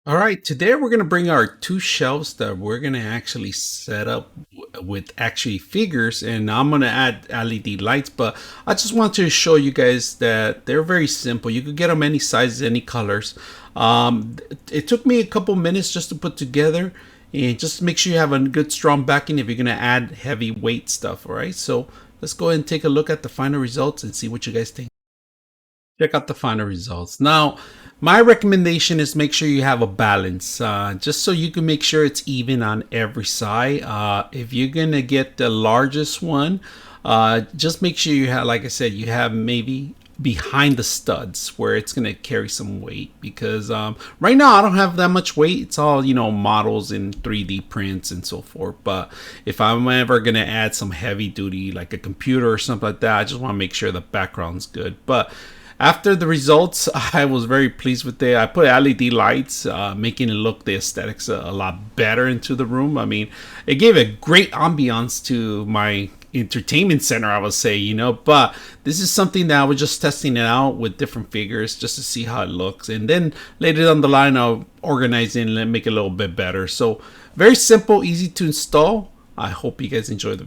All right, today we're going to bring our two shelves that we're going to actually set up with actually figures, and I'm going to add LED lights, but I just want to show you guys that they're very simple. You could get them any sizes, any colors. It took me a couple minutes just to put together, and just make sure you have a good strong backing if you're going to add heavy weight stuff. All right, so let's go ahead and take a look at the final results and see what you guys think. Check out the final results. Now, my recommendation is make sure you have a balance, just so you can make sure it's even on every side. If you're gonna get the largest one, just make sure you have, like I said, you have maybe behind the studs where it's gonna carry some weight, because right now I don't have that much weight. It's all, models in 3D prints and so forth. But if I'm ever gonna add some heavy duty like a computer or something like that, I just want to make sure the background's good. But after the results, I was very pleased with it. I put LED lights, making it look the aesthetics a lot better into the room. I mean, it gave a great ambiance to my entertainment center, I would say, but this is something that I was just testing it out with different figures just to see how it looks. And then later down the line, I'll organize it and make it a little bit better. So very simple, easy to install. I hope you guys enjoy the